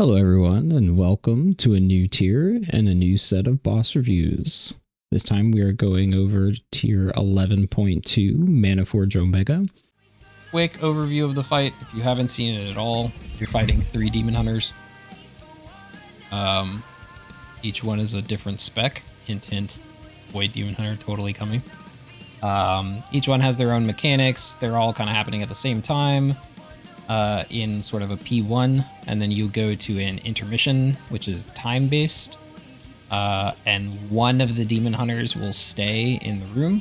Hello, everyone, and welcome to a new tier and a new set of boss reviews. This time we are going over tier 11.2 Maniforge Omega. Quick overview of the fight. If you haven't seen it at all, you're fighting 3 Demon Hunters. Each one is a different spec. Hint, hint. Void Demon Hunter totally coming. Each one has their own mechanics. They're all kind of happening at the same time. In sort of a P1, and then you go to an intermission, which is time-based, and one of the demon hunters will stay in the room,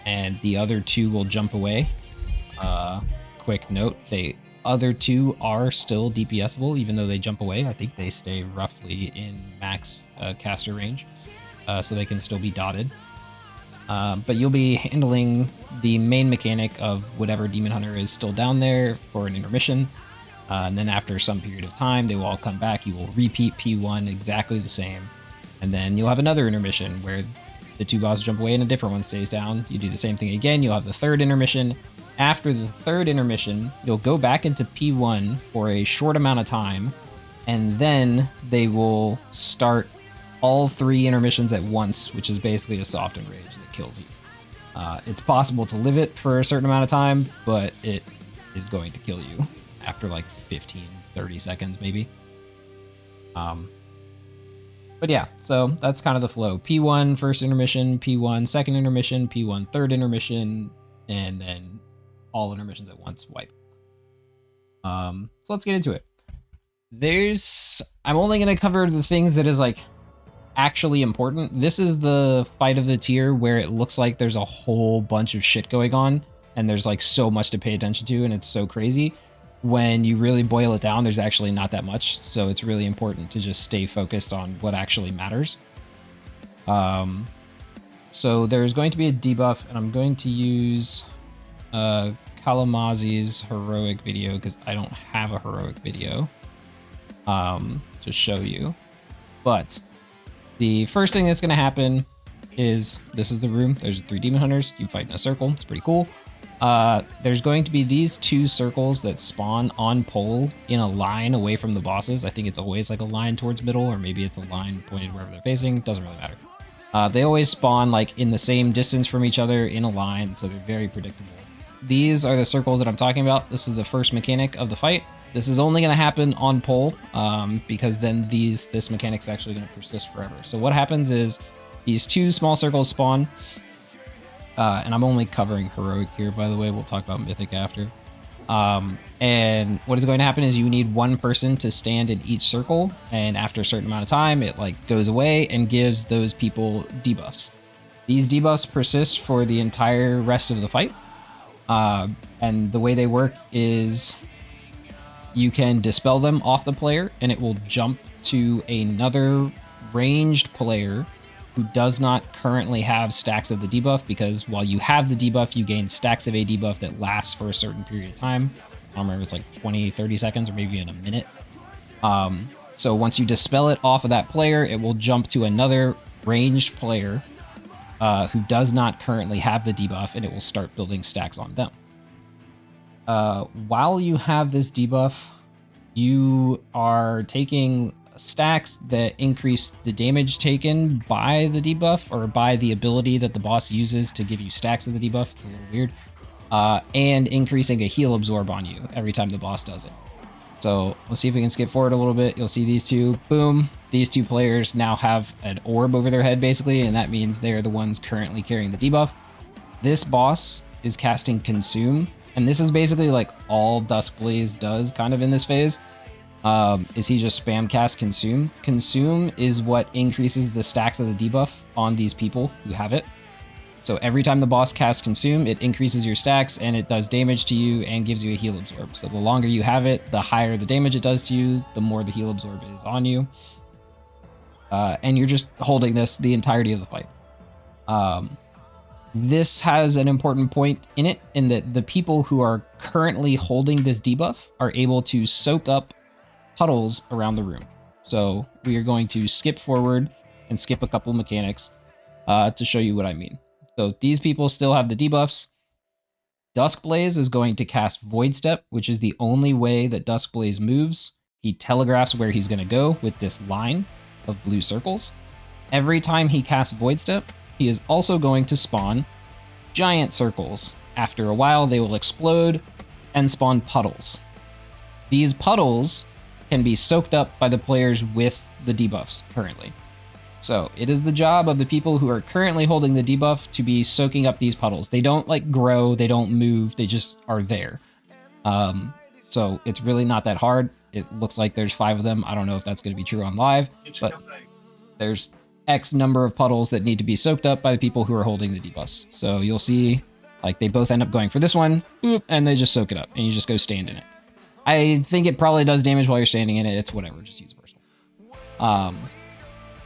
and the other two will jump away. Quick note, the other two are still DPSable, even though they jump away. I think they stay roughly in max caster range, so they can still be dotted. But you'll be handling the main mechanic of whatever Demon Hunter is still down there for an intermission. And then after some period of time, they will all come back. You will repeat P1 exactly the same. And then you'll have another intermission where the two bosses jump away and a different one stays down. You do the same thing again. You'll have the third intermission. After the third intermission, you'll go back into P1 for a short amount of time. And then they will start all 3 intermissions at once, which is basically a soft enrage that kills you. It's possible to live it for a certain amount of time, but it is going to kill you after like 15, 30 seconds maybe. But yeah, so that's kind of the flow. P1 first intermission, P1 second intermission, P1 third intermission, and then all intermissions at once wipe. So let's get into it. I'm only going to cover the things that is like actually important. This is the fight of the tier where it looks like there's a whole bunch of shit going on and there's like so much to pay attention to and it's so crazy. When you really boil it down, there's actually not that much, so it's really important to just stay focused on what actually matters. So there's going to be a debuff, and I'm going to use Kalamazi's heroic video because I don't have a heroic video to show you. But the first thing that's going to happen is this is the room. There's 3 demon hunters. You fight in a circle. It's pretty cool. There's going to be these 2 circles that spawn on pole in a line away from the bosses. I think it's always like a line towards middle, or maybe it's a line pointed wherever they're facing. Doesn't really matter. They always spawn like in the same distance from each other in a line, so they're very predictable. These are the circles that I'm talking about. This is the first mechanic of the fight. This is only going to happen on pole because then this mechanic's actually going to persist forever. So what happens is these 2 small circles spawn, and I'm only covering heroic here, by the way. We'll talk about mythic after. And what is going to happen is you need 1 person to stand in each circle, and after a certain amount of time, it like goes away and gives those people debuffs. These debuffs persist for the entire rest of the fight, and the way they work is you can dispel them off the player, and it will jump to another ranged player who does not currently have stacks of the debuff, because while you have the debuff, you gain stacks of a debuff that lasts for a certain period of time. I don't remember if it's like 20, 30 seconds, or maybe in a minute. So once you dispel it off of that player, it will jump to another ranged player who does not currently have the debuff, and it will start building stacks on them. While you have this debuff, you are taking stacks that increase the damage taken by the debuff, or by the ability that the boss uses to give you stacks of the debuff. It's a little weird. And increasing a heal absorb on you every time the boss does it. So let's see if we can skip forward a little bit. You'll see these 2, boom. These 2 players now have an orb over their head basically, and that means they're the ones currently carrying the debuff. This boss is casting Consume, and this is basically like all Duskblaze does kind of in this phase. Is he just spam cast Consume. Consume is what increases the stacks of the debuff on these people who have it. So every time the boss casts Consume, it increases your stacks and it does damage to you and gives you a heal absorb. So the longer you have it, the higher the damage it does to you, the more the heal absorb is on you. And you're just holding this the entirety of the fight. This has an important point in it, in that the people who are currently holding this debuff are able to soak up puddles around the room. So we are going to skip forward and skip a couple mechanics to show you what I mean. So these people still have the debuffs. Duskblaze is going to cast Void Step, which is the only way that Duskblaze moves. he telegraphs where he's going to go with this line of blue circles. Every time he casts Void Step, he is also going to spawn giant circles. After a while, they will explode and spawn puddles. These puddles can be soaked up by the players with the debuffs currently. So it is the job of the people who are currently holding the debuff to be soaking up these puddles. They don't like grow, they don't move, they just are there. So it's really not that hard. It looks like there's 5 of them. I don't know if that's going to be true on live, but there's X number of puddles that need to be soaked up by the people who are holding the debuffs. So you'll see like they both end up going for this one, boop, and they just soak it up and you just go stand in it. I think it probably does damage while you're standing in it. It's whatever, just use a personal.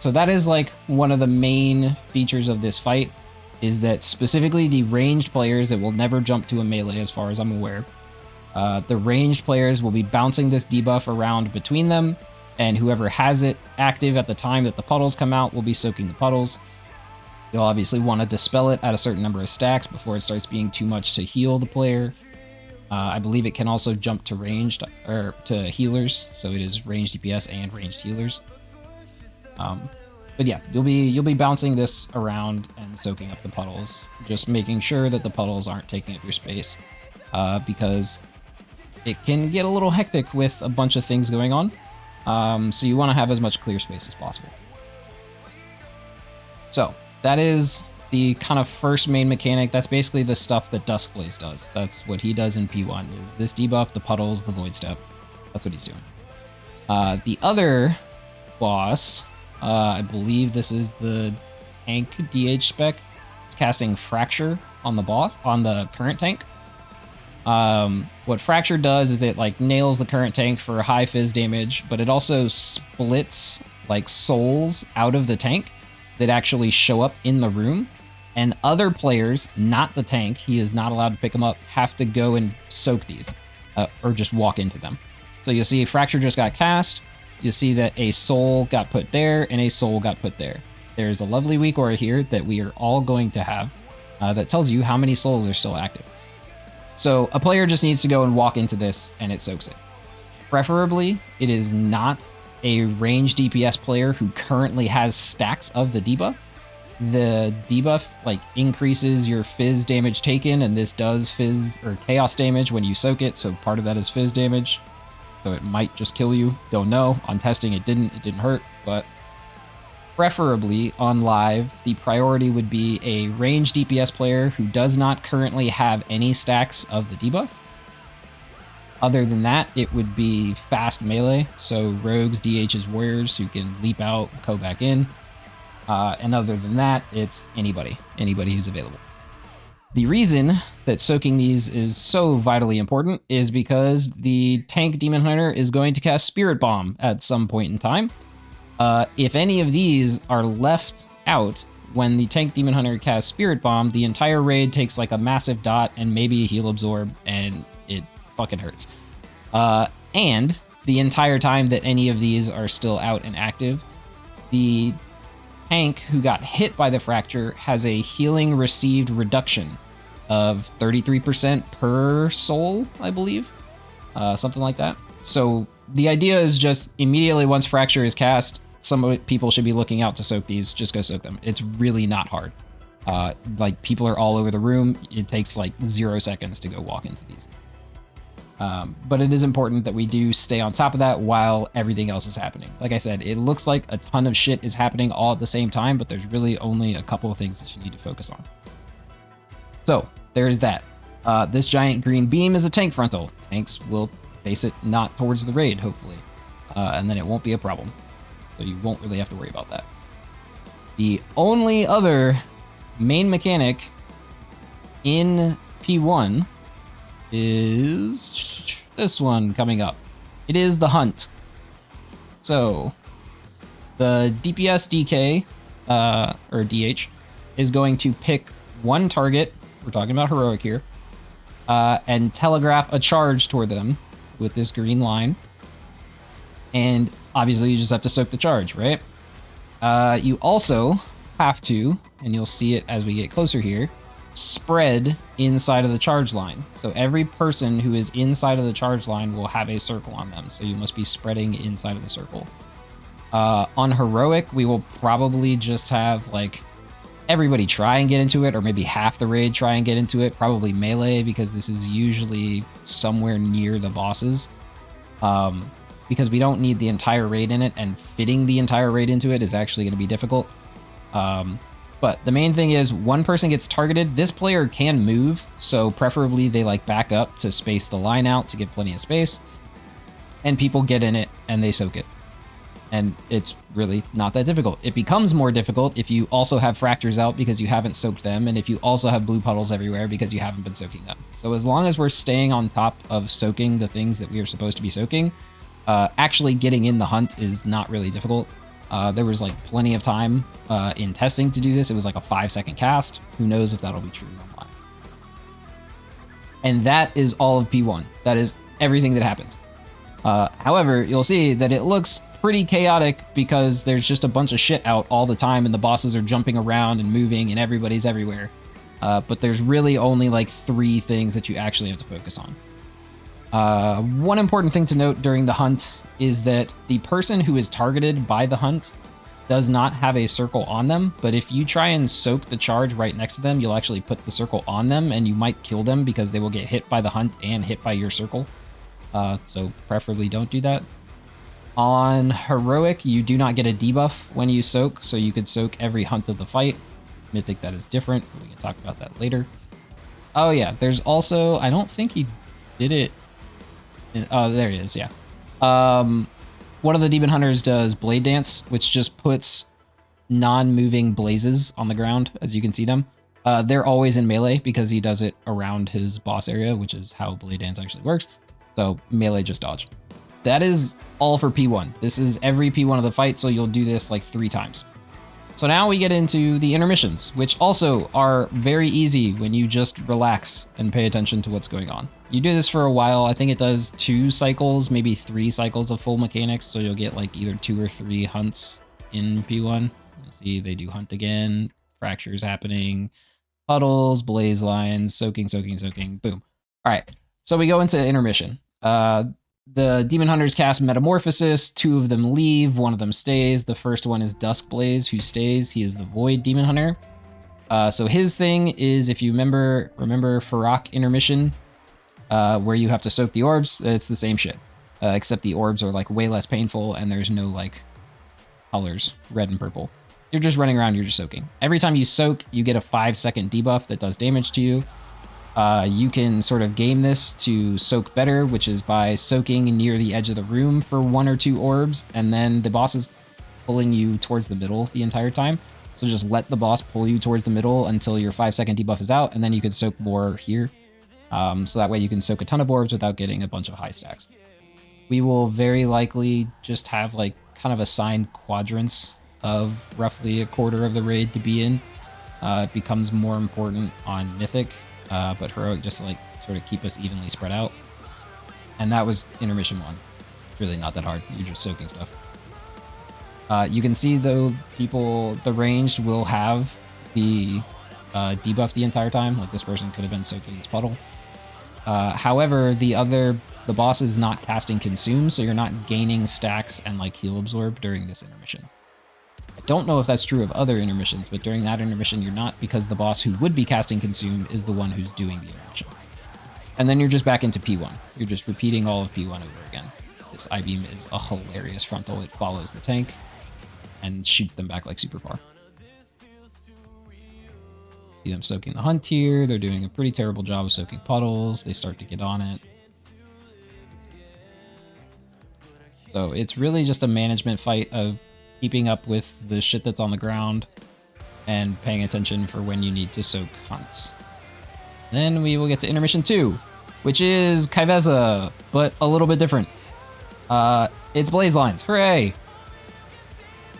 So that is like one of the main features of this fight, is that specifically the ranged players that will never jump to a melee as far as I'm aware. The ranged players will be bouncing this debuff around between them, and whoever has it active at the time that the puddles come out will be soaking the puddles. You'll obviously want to dispel it at a certain number of stacks before it starts being too much to heal the player. I believe it can also jump to ranged, or to healers, so it is ranged DPS and ranged healers. But yeah, you'll be bouncing this around and soaking up the puddles, just making sure that the puddles aren't taking up your space, because it can get a little hectic with a bunch of things going on. So you want to have as much clear space as possible. So that is the kind of first main mechanic. That's basically the stuff that Duskblaze does. That's what he does in P1, is this debuff, the puddles, the Void Step. That's what he's doing. The other boss, I believe this is the tank DH spec. It's casting Fracture on the boss, on the current tank. What Fracture does is it like nails the current tank for high fizz damage, but it also splits like souls out of the tank that actually show up in the room, and other players, not the tank, he is not allowed to pick them up, have to go and soak these, or just walk into them. So you'll see Fracture just got cast. You'll see that a soul got put there and a soul got put there. There's a lovely weak aura here that we are all going to have that tells you how many souls are still active. So a player just needs to go and walk into this and it soaks it. Preferably, it is not a ranged DPS player who currently has stacks of the debuff. The debuff like increases your fizz damage taken, and this does fizz or chaos damage when you soak it, so part of that is fizz damage. So it might just kill you, don't know. On testing it didn't hurt, but preferably on live, the priority would be a ranged DPS player who does not currently have any stacks of the debuff. Other than that, it would be fast melee, so rogues, DHs, warriors who can leap out, go back in. And other than that, it's anybody who's available. The reason that soaking these is so vitally important is because the tank Demon Hunter is going to cast Spirit Bomb at some point in time. If any of these are left out when the tank Demon Hunter casts Spirit Bomb, the entire raid takes like a massive dot and maybe a heal absorb, and it fucking hurts. And the entire time that any of these are still out and active, the tank who got hit by the Fracture has a healing received reduction of 33% per soul, I believe. Something like that. So the idea is just immediately once Fracture is cast, some people should be looking out to soak these. Just go soak them. It's really not hard. Like people are all over the room. It takes like 0 seconds to go walk into these. But it is important that we do stay on top of that while everything else is happening. Like I said, it looks like a ton of shit is happening all at the same time, but there's really only a couple of things that you need to focus on. So there's that. This giant green beam is a tank frontal. Tanks will face it not towards the raid, hopefully. And then it won't be a problem. So you won't really have to worry about that. The only other main mechanic in P1 is this one coming up. It is the hunt. So the DPS DK, or DH, is going to pick one target, we're talking about heroic here, and telegraph a charge toward them with this green line. And obviously you just have to soak the charge, right? You also have to, and you'll see it as we get closer here, spread inside of the charge line. So every person who is inside of the charge line will have a circle on them. So you must be spreading inside of the circle. On Heroic, we will probably just have like everybody try and get into it, or maybe half the raid try and get into it. Probably melee, because this is usually somewhere near the bosses. Because we don't need the entire raid in it, and fitting the entire raid into it is actually going to be difficult. But the main thing is, one person gets targeted. This player can move, so preferably they like back up to space the line out to get plenty of space. And people get in it and they soak it. And it's really not that difficult. It becomes more difficult if you also have fractures out because you haven't soaked them, and if you also have blue puddles everywhere because you haven't been soaking them. So as long as we're staying on top of soaking the things that we are supposed to be soaking, actually getting in the hunt is not really difficult. There was like plenty of time in testing to do this. It was like a 5-second cast. Who knows if that'll be true or not. And that is all of P1. That is everything that happens. However, you'll see that it looks pretty chaotic because there's just a bunch of shit out all the time and the bosses are jumping around and moving and everybody's everywhere. But there's really only like 3 things that you actually have to focus on. One important thing to note during the hunt is that the person who is targeted by the hunt does not have a circle on them, but if you try and soak the charge right next to them, you'll actually put the circle on them and you might kill them because they will get hit by the hunt and hit by your circle. So preferably don't do that. On Heroic, you do not get a debuff when you soak, so you could soak every hunt of the fight. Mythic, that is different, but we can talk about that later. Oh yeah, there's also, I don't think he did it. Oh, there it is, yeah. One of the Demon Hunters does Blade Dance, which just puts non-moving blazes on the ground, as you can see them. They're always in melee because he does it around his boss area, which is how Blade Dance actually works. So melee, just dodge. That is all for P1. This is every P1 of the fight, so you'll do this like 3 times. So now we get into the intermissions, which also are very easy when you just relax and pay attention to what's going on. You do this for a while. I think it does 2 cycles, maybe 3 cycles of full mechanics, so you'll get like either 2 or 3 hunts in P1. You'll see they do hunt again, fractures happening, puddles, blaze lines, soaking, boom. All right, so we go into intermission. The Demon Hunters cast Metamorphosis, 2 of them leave, 1 of them stays. The first one is Duskblaze, who stays. He is the Void Demon Hunter. So his thing is, if you remember Farrak Intermission, where you have to soak the orbs, it's the same shit. Except the orbs are like way less painful and there's no like colors, red and purple. You're just running around, you're just soaking. Every time you soak, you get a 5-second debuff that does damage to you. You can sort of game this to soak better, which is by soaking near the edge of the room for 1 or 2 orbs, and then the boss is pulling you towards the middle the entire time. So just let the boss pull you towards the middle until your 5-second debuff is out, and then you can soak more here. So that way you can soak a ton of orbs without getting a bunch of high stacks. We will very likely just have like kind of assigned quadrants of roughly a quarter of the raid to be in. It becomes more important on Mythic. But Heroic just like sort of keep us evenly spread out. And that was intermission 1. Really not that hard. You're just soaking stuff. You can see though, the ranged will have the debuff the entire time. Like this person could have been soaking this puddle. However, the boss is not casting Consume, so you're not gaining stacks and like heal absorb during this intermission. I don't know if that's true of other intermissions, but during that intermission you're not, because the boss who would be casting Consume is the one who's doing the intermission. And then you're just back into P1. You're just repeating all of P1 over again. This I-beam is a hilarious frontal. It follows the tank and shoots them back like super far. See them soaking the hunt here. They're doing a pretty terrible job of soaking puddles. They start to get on it. So it's really just a management fight of keeping up with the shit that's on the ground and paying attention for when you need to soak hunts. Then we will get to intermission 2, which is Kaiveza, but a little bit different. It's blaze lines. Hooray!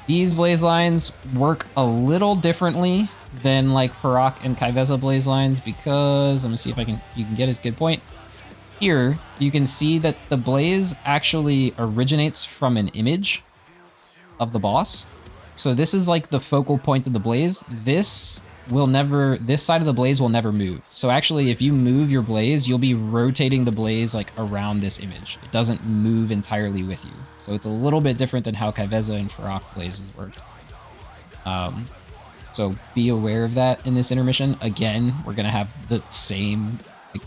These blaze lines work a little differently than like Farrak and Kaiveza blaze lines because, let me see if you can get his good point. Here, you can see that the blaze actually originates from an image of the boss. So this is like the focal point of the blaze. This this side of the blaze will never move. So actually, if you move your blaze, you'll be rotating the blaze like around this image. It doesn't move entirely with you. So it's a little bit different than how Kayveza and Farok blazes work. So be aware of that in this intermission. Again, we're going to have the same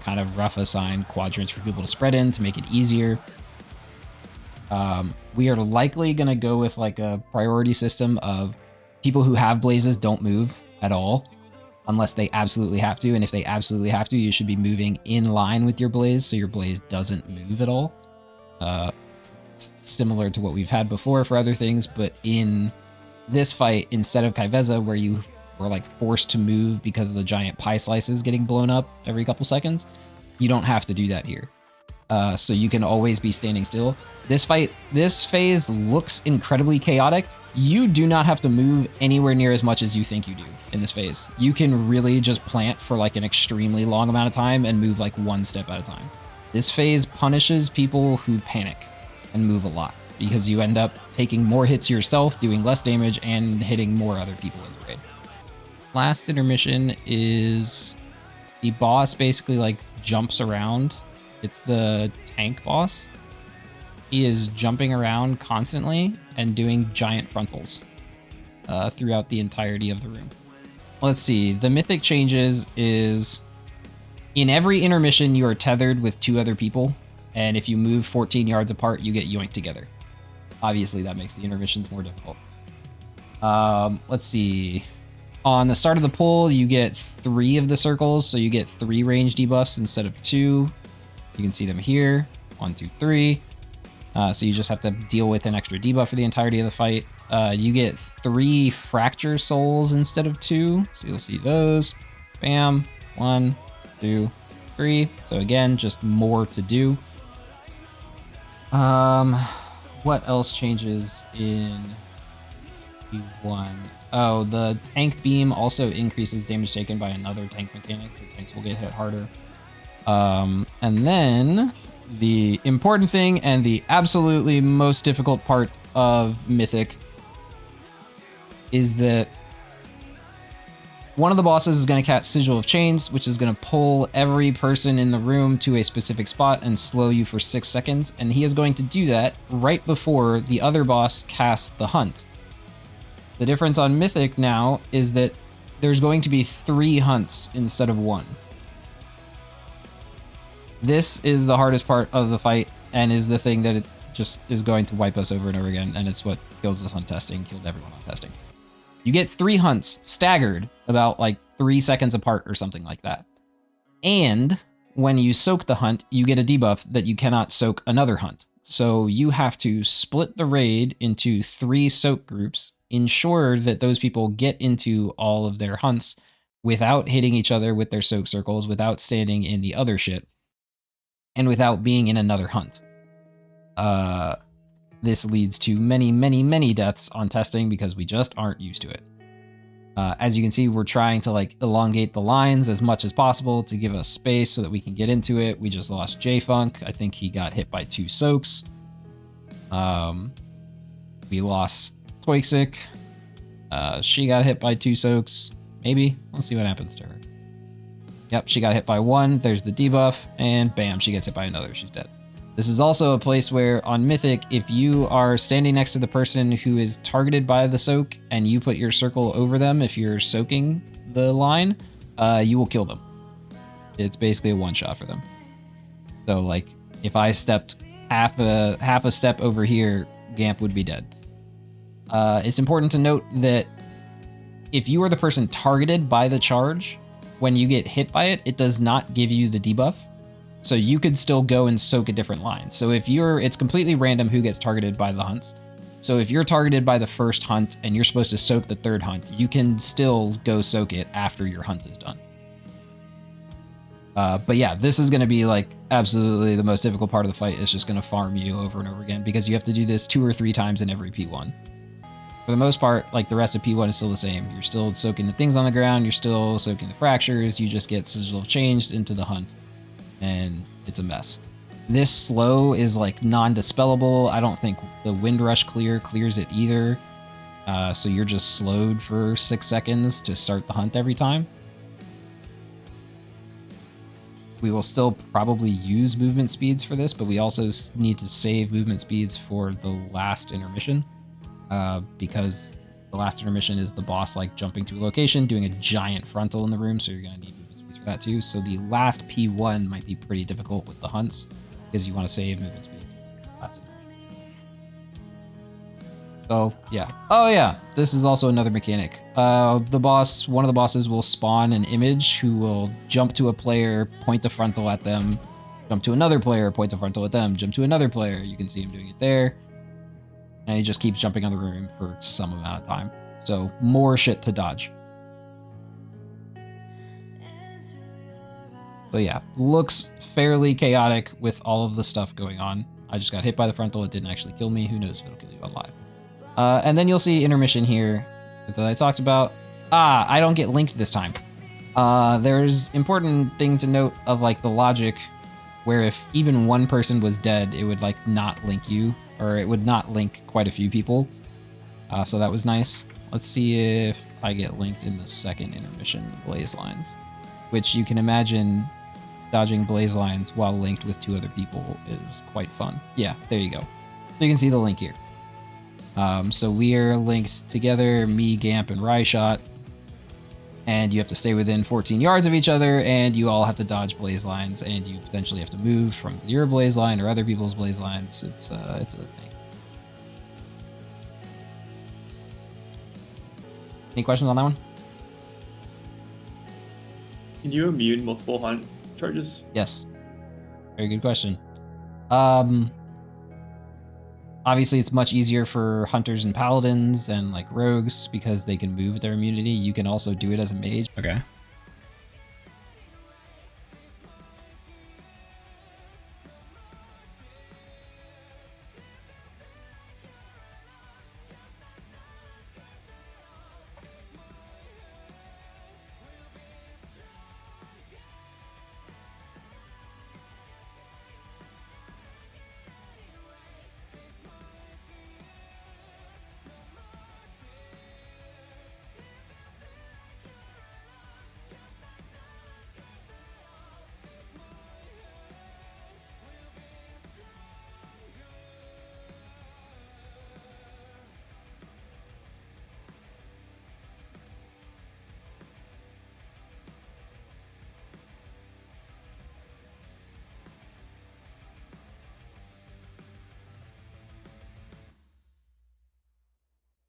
kind of rough assigned quadrants for people to spread in to make it easier. We are likely going to go with like a priority system of people who have blazes don't move at all unless they absolutely have to. And if they absolutely have to, you should be moving in line with your blaze so your blaze doesn't move at all. Similar to what we've had before for other things, but in this fight, instead of Kayveza, where you were like forced to move because of the giant pie slices getting blown up every couple seconds, you don't have to do that here. So you can always be standing still. This phase looks incredibly chaotic. You do not have to move anywhere near as much as you think you do in this phase. You can really just plant for like an extremely long amount of time and move like one step at a time. This phase punishes people who panic and move a lot because you end up taking more hits yourself, doing less damage, and hitting more other people in the raid. Last intermission is the boss basically like jumps around. It's the tank boss. He is jumping around constantly and doing giant frontals throughout the entirety of the room. Let's see. The mythic changes is in every intermission you are tethered with 2 other people, and if you move 14 yards apart, you get yoinked together. Obviously, that makes the intermissions more difficult. Let's see. On the start of the pull, you get 3 of the circles, so you get 3 range debuffs instead of 2. You can see them here. 1, 2, 3. So you just have to deal with an extra debuff for the entirety of the fight. You get 3 fracture souls instead of 2. So you'll see those. Bam. 1, 2, 3. So again, just more to do. What else changes in Q1? Oh, the tank beam also increases damage taken by another tank mechanic, so tanks will get hit harder. And then the important thing and the absolutely most difficult part of Mythic is that one of the bosses is going to cast Sigil of Chains, which is going to pull every person in the room to a specific spot and slow you for 6 seconds. And he is going to do that right before the other boss casts the Hunt. The difference on Mythic now is that there's going to be 3 hunts instead of 1. This is the hardest part of the fight and is the thing that it just is going to wipe us over and over again. And it's what kills us on testing, killed everyone on testing. You get 3 hunts staggered about like 3 seconds apart or something like that. And when you soak the hunt, you get a debuff that you cannot soak another hunt. So you have to split the raid into 3 soak groups, ensure that those people get into all of their hunts without hitting each other with their soak circles, without standing in the other shit, and without being in another hunt. This leads to many, many, many deaths on testing because we just aren't used to it. As you can see, we're trying to like elongate the lines as much as possible to give us space so that we can get into it. We just lost J-Funk. I think he got hit by 2 soaks. We lost Twixic. She got hit by 2 soaks. Maybe. Let's see what happens to her. Yep, she got hit by 1. There's the debuff. And bam, she gets hit by another. She's dead. This is also a place where on Mythic, if you are standing next to the person who is targeted by the soak and you put your circle over them, if you're soaking the line, you will kill them. It's basically a one-shot for them. So like if I stepped half a step over here, Gamp would be dead. It's important to note that if you are the person targeted by the charge, when you get hit by it, it does not give you the debuff. So you could still go and soak a different line. So if it's completely random who gets targeted by the hunts. So if you're targeted by the first hunt and you're supposed to soak the 3rd hunt, you can still go soak it after your hunt is done. But yeah, this is going to be like absolutely the most difficult part of the fight. It's just going to farm you over and over again because you have to do this 2 or 3 times in every P1. For the most part, like the rest of P1 is still the same. You're still soaking the things on the ground. You're still soaking the fractures. You just get Sigil of Change into the hunt. And it's a mess. This slow is like non-dispellable. I don't think the Windrush clears it either. So you're just slowed for 6 seconds to start the hunt every time. We will still probably use movement speeds for this, but we also need to save movement speeds for the last intermission, because the last intermission is the boss like jumping to a location, doing a giant frontal in the room, so you're going to need movement speeds for that too. So the last P1 might be pretty difficult with the hunts, because you want to save movement speeds. So yeah. Oh yeah, this is also another mechanic. One of the bosses will spawn an image who will jump to a player, point the frontal at them, jump to another player, point the frontal at them, jump to another player. You can see him doing it there. And he just keeps jumping on the room for some amount of time. So more shit to dodge. So yeah, looks fairly chaotic with all of the stuff going on. I just got hit by the frontal. It didn't actually kill me. Who knows if it'll kill you alive. And then you'll see intermission here that I talked about. I don't get linked this time. There's important thing to note of like the logic where if even one person was dead, it would like not link you, or it would not link quite a few people. So that was nice. Let's see if I get linked in the second intermission blaze lines, which you can imagine dodging blaze lines while linked with 2 other people is quite fun. Yeah, there you go. So you can see the link here. So we are linked together, me, Gamp, and Ryshot, and you have to stay within 14 yards of each other, and you all have to dodge blaze lines, and you potentially have to move from your blaze line or other people's blaze lines. It's a thing. Any questions on that one? Can you immune multiple hunt charges? Yes. Very good question. Obviously, it's much easier for hunters and paladins and like rogues because they can move with their immunity. You can also do it as a mage. Okay.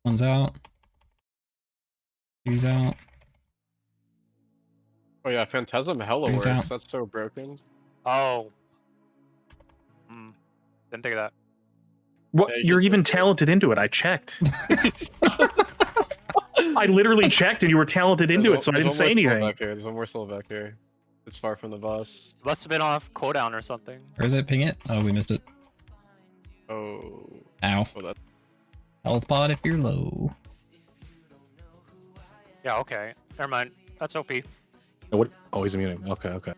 One's out. 2's out. Oh yeah, Phantasm hella He's works. out. That's so broken. Oh. Didn't think of that. What? Yeah, You're just even like talented into it. I checked. I literally checked and you were talented into it, so I didn't say anything. Back here. There's one more soul back here. It's far from the boss. Must have been off cooldown or something. Where is it? Ping it. Oh, we missed it. Oh. Ow. Oh, that... Health pod if you're low. Yeah, okay. Never mind. That's OP. Oh, what? Oh, he's immuning. Okay, okay.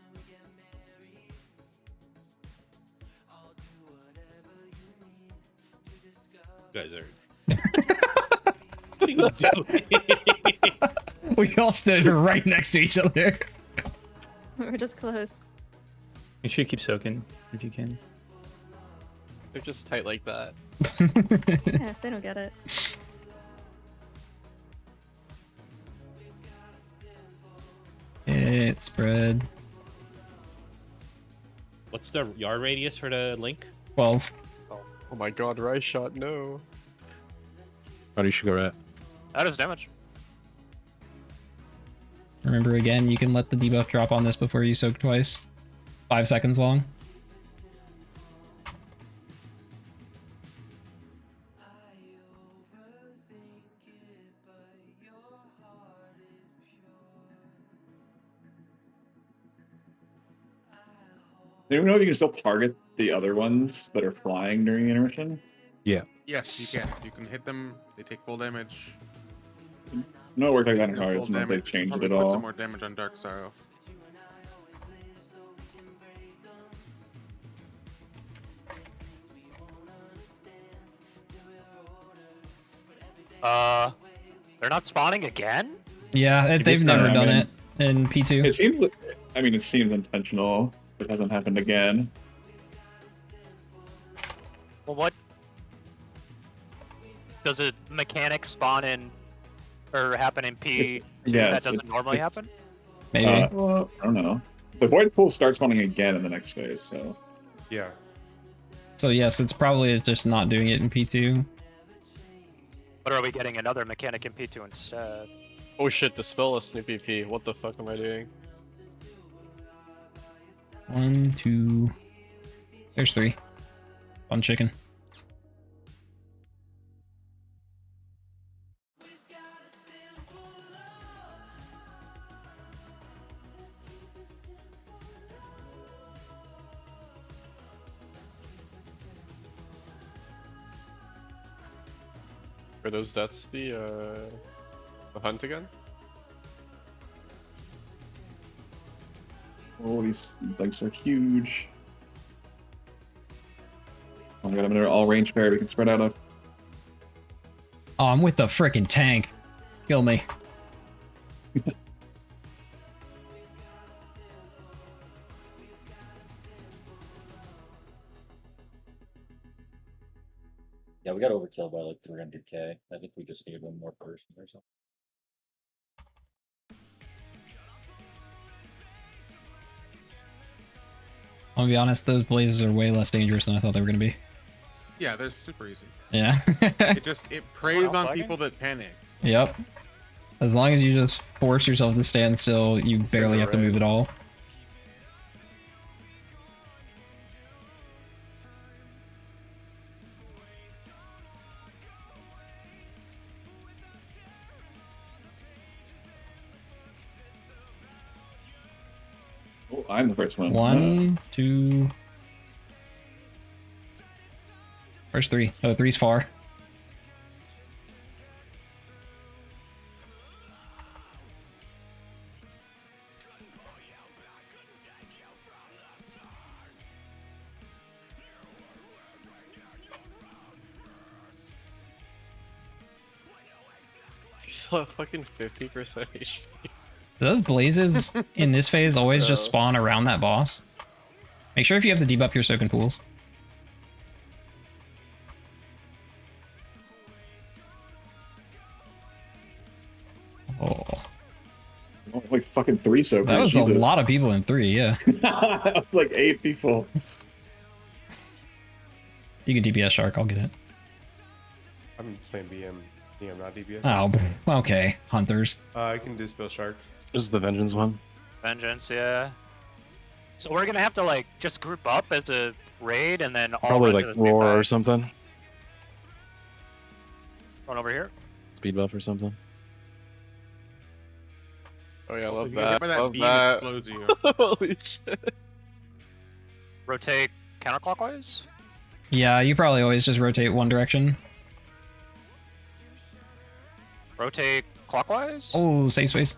You guys are. What are you doing? We all stood right next to each other. We're just close. You should keep soaking if you can. They're just tight like that. Yeah, if they don't get it. It spread. What's the yard radius for the link? 12. Oh my god, Ryshot, no. Oh, you should go rat. That is damage. Remember again, you can let the debuff drop on this before you soak twice. 5 seconds long. Do you know if you can still target the other ones that are flying during intermission? Yeah. Yes, you can. You can hit them. They take full damage. No, it worked like that in Full Cards, but they damage. changed Probably it put all. some more damage on Dark Sorrow. They're not spawning again? Yeah, they've just never kinda- done I it in P2. It seems like, I mean, it seems intentional. It hasn't happened again. Well, what? Does a mechanic spawn in or happen in P Yeah, that doesn't normally happen? Maybe. Well, I don't know. The void pool starts spawning again in the next phase, so Yeah. So yes, it's probably just not doing it in P2. But are we getting another mechanic in P2 instead? Oh shit, dispel a Snoopy P. What the fuck am I doing? 1, 2. There's 3. Fun chicken. Are those deaths the hunt again? oh, these legs are huge. Oh my god, I'm in an all range pair we can spread out of. Oh, I'm with the frickin' tank. Kill me. Yeah, we got overkill by like 300k. I think we just need one more person or something. I'll be honest, those blazes are way less dangerous than I thought they were gonna be. Yeah, they're super easy. Yeah. It preys on flagging? people that panic. Yep. As long as you just force yourself to stand still, you barely have to move at all. Oh, I'm the first one. 1, 2. Where's 3? Oh, 3's far. You still have fucking 50% HP. Do those blazes in this phase always just No. spawn around that boss? Make sure if you have the debuff, you're soaking pools. Oh, Oh, like fucking 3 soakers. that was Jesus. a lot of people in 3, yeah. That was like 8 people. You can DPS Shark, I'll get it. I'm playing BM. Yeah, I'm not DPS. Oh, okay. Hunters. I can dispel shark. This is the vengeance one. Vengeance, yeah. So we're gonna have to like just group up as a raid and then all Probably run like to the same roar or place. something. Run over here. Speed buff or something. Oh yeah, I Also, love if you get hit that. by that Love beam, that. it explodes you. Holy shit. Rotate counterclockwise. Yeah, you probably always just rotate one direction. Rotate clockwise. Oh, safe space.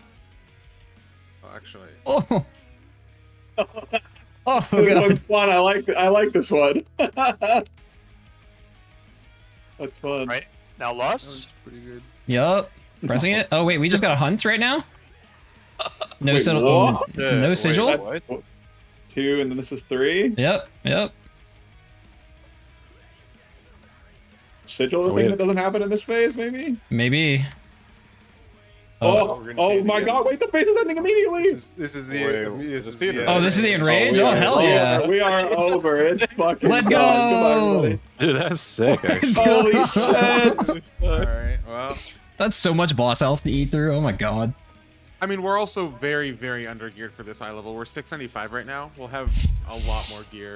Oh, actually, Oh, oh This god. one's fun. I like this one. That's fun. Right. Now that Lust. was pretty good. Yup. Pressing it. Oh wait, we just got a hunt right now. No Wait, sigil. what? No Wait, sigil. what? 2, and then this is 3. Yep. Yep. Sigil, the Oh, thing wait. that doesn't happen in this phase, maybe? Maybe. Oh, we're gonna oh change my again. god, wait, the phase is ending immediately! This is the Wait, this is is this the the Oh, this is the enrage. Oh, yeah. hell yeah. We are over. It's fucking Let's done. Goodbye, go. everybody. Dude, that's sick, actually. Let's go. Holy shit! All right. Well, That's so much boss health to eat through. Oh my god. I mean, we're also very, very under geared for this high level. We're 695 right now. We'll have a lot more gear.